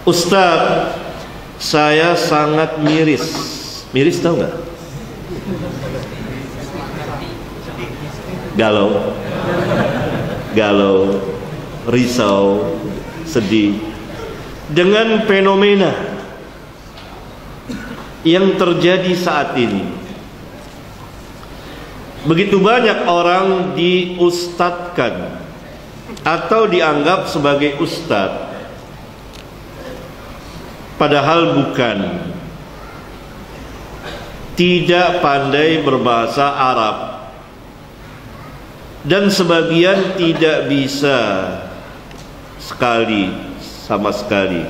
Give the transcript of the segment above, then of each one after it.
Ustadz, saya sangat miris. Miris tahu nggak? Galau, risau, sedih dengan fenomena yang terjadi saat ini. Begitu banyak orang diustadkan atau dianggap sebagai ustadz, padahal bukan. Tidak pandai berbahasa Arab, dan sebagian tidak bisa sama sekali.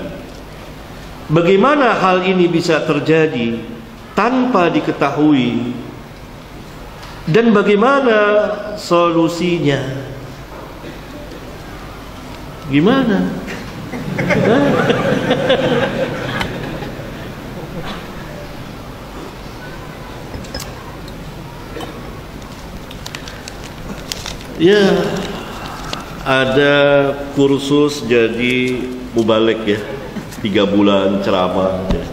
Bagaimana hal ini bisa terjadi tanpa diketahui, dan bagaimana solusinya? Gimana? Ya, ada kursus jadi mubalik ya, 3 bulan ceramah ya.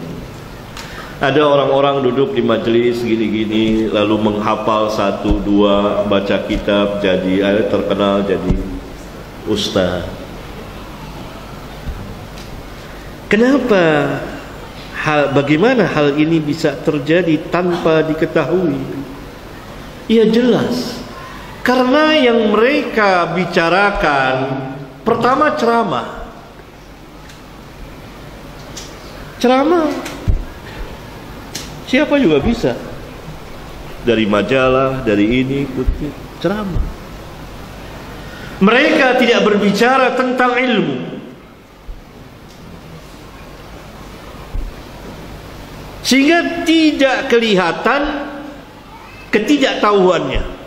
Ada orang-orang duduk di majelis gini-gini lalu menghafal 1, 2, baca kitab, jadi terkenal jadi ustaz. Kenapa? Bagaimana hal ini bisa terjadi tanpa diketahui? Ya jelas, karena yang mereka bicarakan pertama ceramah. Siapa juga bisa, dari majalah, dari ini kutip ceramah. Mereka tidak berbicara tentang ilmu, sehingga tidak kelihatan ketidaktahuannya.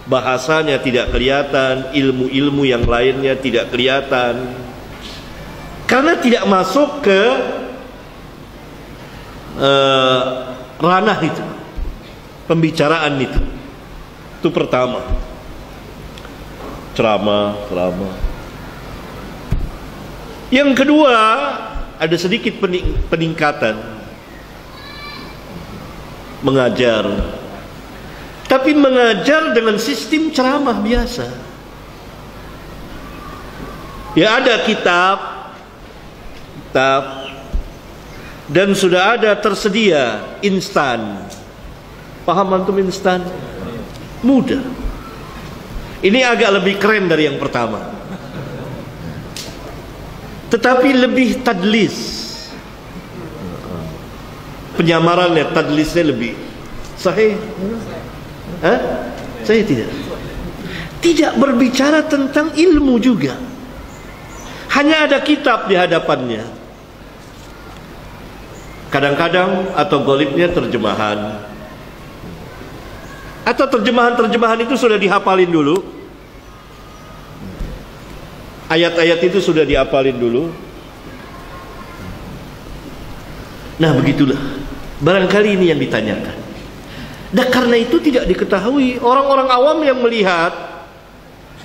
Bahasanya tidak kelihatan, ilmu-ilmu yang lainnya tidak kelihatan, karena tidak masuk ke ranah itu, pembicaraan itu. Itu pertama, ceramah. Yang kedua, ada sedikit peningkatan, mengajar. Tapi mengajar dengan sistem ceramah biasa. Ya, ada kitab dan sudah ada tersedia instan. Paham antum instan? Mudah. Ini agak lebih keren dari yang pertama, tetapi lebih tadlis. Penyamarannya, tadlisnya lebih sahih. Saya tidak berbicara tentang ilmu juga. Hanya ada kitab di hadapannya. Kadang-kadang atau golibnya terjemahan. Atau terjemahan itu sudah dihafalin dulu. Ayat-ayat itu sudah dihafalin dulu. Nah, begitulah. Barangkali ini yang ditanyakan. Dan karena itu tidak diketahui. Orang-orang awam yang melihat,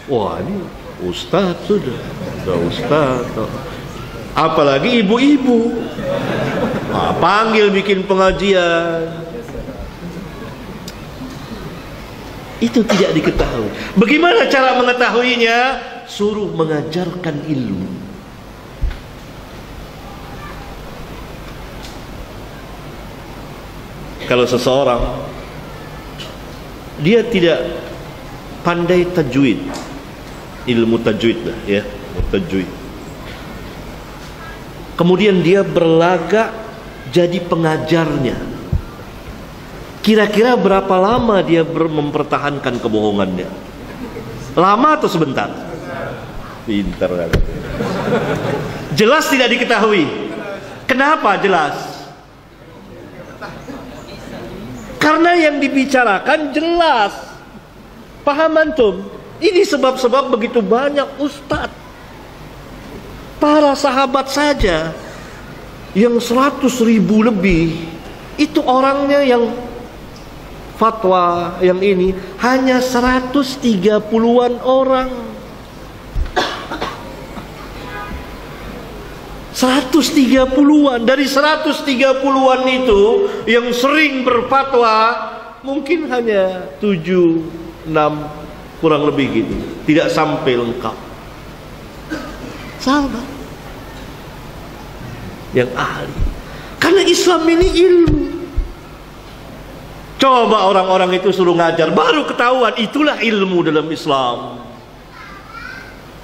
wah ini ustaz sudah ustaz. Apalagi ibu-ibu, panggil bikin pengajian. Itu tidak diketahui. Bagaimana cara mengetahuinya? Suruh mengajarkan ilmu. Kalau seseorang dia tidak pandai tajwid, ilmu tajwid lah ya, tajwid. Kemudian dia berlagak jadi pengajarnya. Kira-kira berapa lama dia mempertahankan kebohongannya? Lama atau sebentar? Pintar kan? Jelas tidak diketahui. Kenapa jelas? Karena yang dibicarakan jelas. Paham antum? Ini sebab-sebab begitu banyak ustadz. Para sahabat saja yang 100.000 lebih, itu orangnya yang fatwa yang ini hanya 130-an orang. 130-an. Dari 130-an itu yang sering berfatwa mungkin hanya 7, 6 kurang lebih gitu. Tidak sampai lengkap. Sama yang ahli. Karena Islam ini ilmu. Coba orang-orang itu suruh ngajar, baru ketahuan itulah ilmu dalam Islam.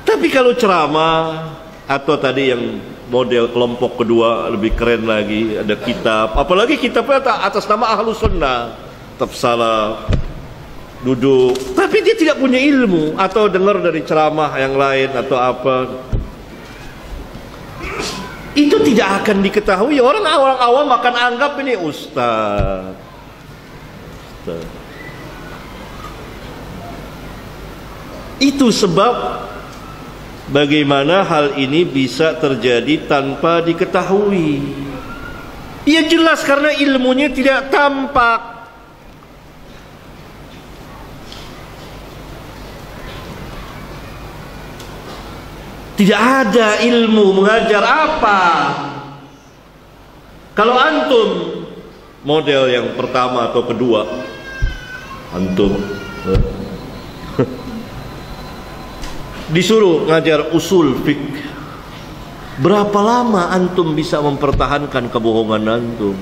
Tapi kalau ceramah atau tadi yang model kelompok kedua lebih keren lagi, ada kitab, apalagi kitabnya atas nama Ahlus Sunnah, tetap salah, duduk, tapi dia tidak punya ilmu, atau dengar dari ceramah yang lain atau apa, itu tidak akan diketahui. Orang awam akan anggap ini ustaz. Itu sebab bagaimana hal ini bisa terjadi tanpa diketahui. Ya jelas karena ilmunya tidak tampak. Tidak ada ilmu mengajar apa. Kalau antum model yang pertama atau kedua, antum disuruh ngajar usul fiqh, berapa lama antum bisa mempertahankan kebohongan antum?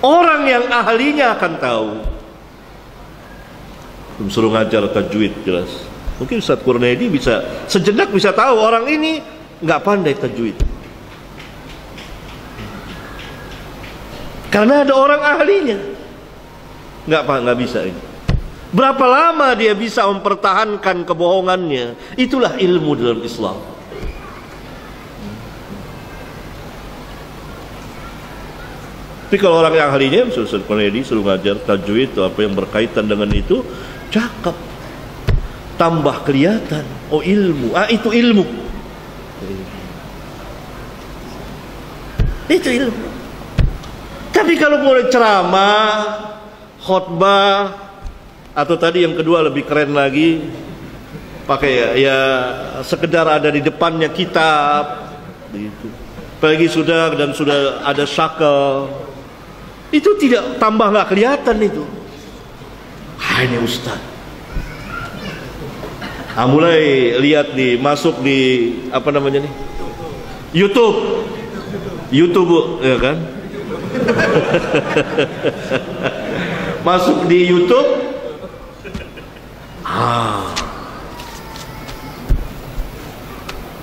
Orang yang ahlinya akan tahu. Antum suruh ngajar tajwid jelas, mungkin Ustaz Kurnaidi bisa sejenak bisa tahu orang ini nggak pandai tajwid, karena ada orang ahlinya. Nggak bisa ini. Berapa lama dia bisa mempertahankan kebohongannya? Itulah ilmu dalam Islam. Tapi kalau orang yang ahlinya, Ustaz Kurnaidi suruh ngajar tajwid atau apa yang berkaitan dengan itu, cakep, tambah kelihatan. Oh ilmu, itu ilmu. Itu ilmu. Tapi kalau boleh ceramah, khutbah, atau tadi yang kedua lebih keren lagi, pakai ya sekedar ada di depannya kitab, gitu. Apalagi sudah ada syakel, itu tidak tambah nggak kelihatan itu. Ini ustaz. Mulai lihat masuk di apa namanya nih? YouTube, ya kan? Masuk di YouTube.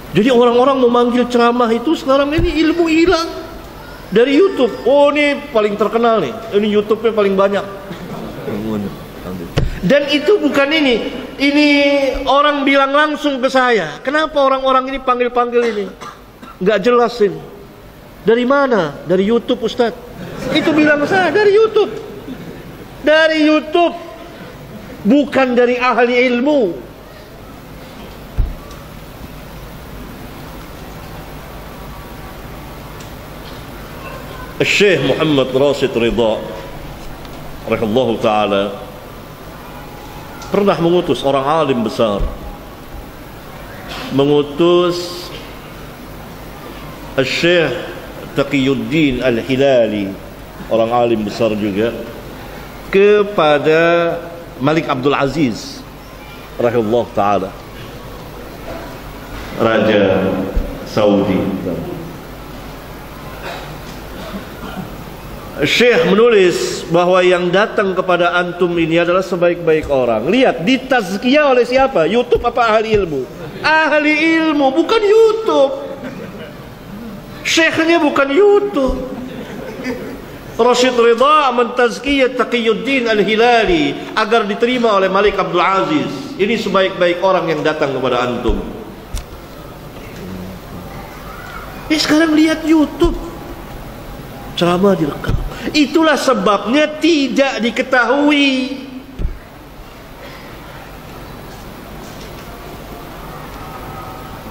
Jadi orang-orang memanggil ceramah itu sekarang ini ilmu hilang dari YouTube. Oh ini paling terkenal nih, ini YouTube-nya paling banyak. Dan itu bukan ini orang bilang langsung ke saya. Kenapa orang-orang ini panggil-panggil ini? Nggak jelas ini. Dari mana? Dari YouTube Ustaz. Itu bilang saya dari YouTube. Dari YouTube, bukan dari ahli ilmu. Syekh Muhammad Rashid Ridha rahimahullah ta'ala pernah mengutus orang alim besar, mengutus Syekh Taqiyuddin Al-Hilali, orang alim besar juga, kepada Malik Abdul Aziz rahimahullah ta'ala, Raja Saudi. Syekh menulis bahwa yang datang kepada antum ini adalah sebaik-baik orang. Lihat, ditazkiyah oleh siapa? YouTube apa ahli ilmu? Ahli ilmu, bukan YouTube. Syekhnya bukan YouTube. Rashid Ridha mentazkiyah Taqiyuddin Al-Hilali agar diterima oleh Malik Abdul Aziz. Ini sebaik-baik orang yang datang kepada antum. Sekarang lihat YouTube, ceramah direkam. Itulah sebabnya tidak diketahui.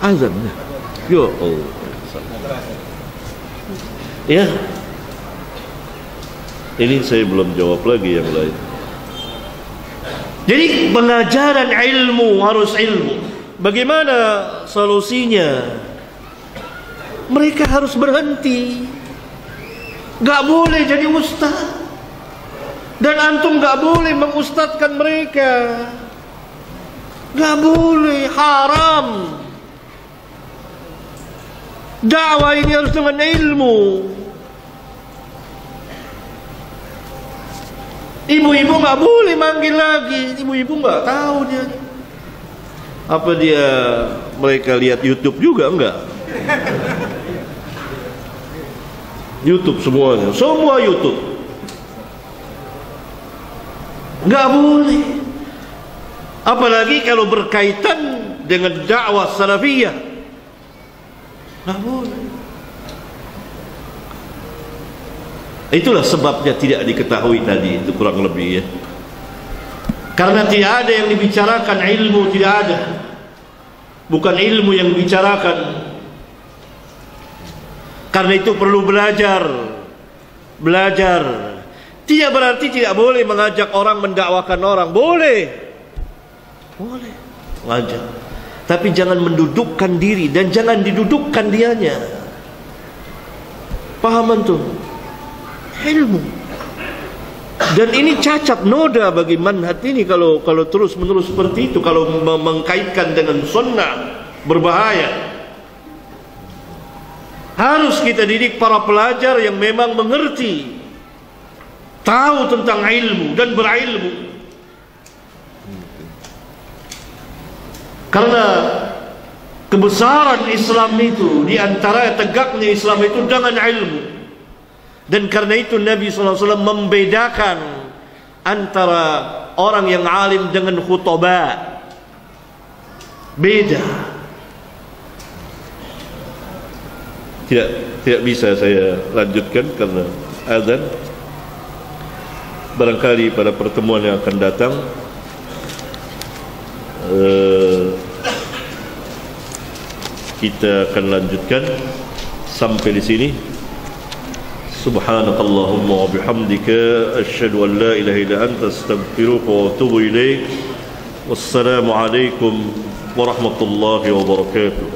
Azan. Yo Allah. Ya. Ini saya belum jawab lagi yang lain. Jadi pengajaran ilmu harus ilmu. Bagaimana solusinya? mereka harus berhenti. Gak boleh jadi ustaz. Dan antum gak boleh mengustadkan mereka. Gak boleh, haram. Dakwah ini harus dengan ilmu. Ibu-ibu gak boleh manggil lagi. Ibu-ibu gak tahu dia. Apa dia mereka lihat YouTube juga? Enggak. YouTube semuanya, semua YouTube. Enggak boleh. Apalagi kalau berkaitan dengan dakwah salafiyah. Enggak boleh. Itulah sebabnya tidak diketahui tadi itu kurang lebih ya. Karena tidak ada yang dibicarakan ilmu, tidak ada. Bukan ilmu yang dibicarakan. Karena itu perlu belajar. Belajar. Tidak berarti tidak boleh mengajak orang mendakwakan orang. Boleh. Boleh. Mengajak. Tapi jangan mendudukkan diri dan jangan didudukkan dianya. Paham antum? Ilmu. Dan ini cacat noda bagi manhaj ini kalau terus menerus seperti itu, kalau mengkaitkan dengan sunnah berbahaya. Harus kita didik para pelajar yang memang mengerti, tahu tentang ilmu dan berilmu. Karena kebesaran Islam itu, di antara tegaknya Islam itu dengan ilmu. Dan karena itu Nabi SAW membedakan antara orang yang alim dengan khutbah. Beda. Tidak bisa saya lanjutkan karena azan. Barangkali pada pertemuan yang akan datang kita akan lanjutkan sampai di sini. Subhanakallahumma wa bihamdika asyhadu an la ilaha illa anta astaghfiruka wa atubu ilaik. Wassalamu alaikum warahmatullahi wabarakatuh.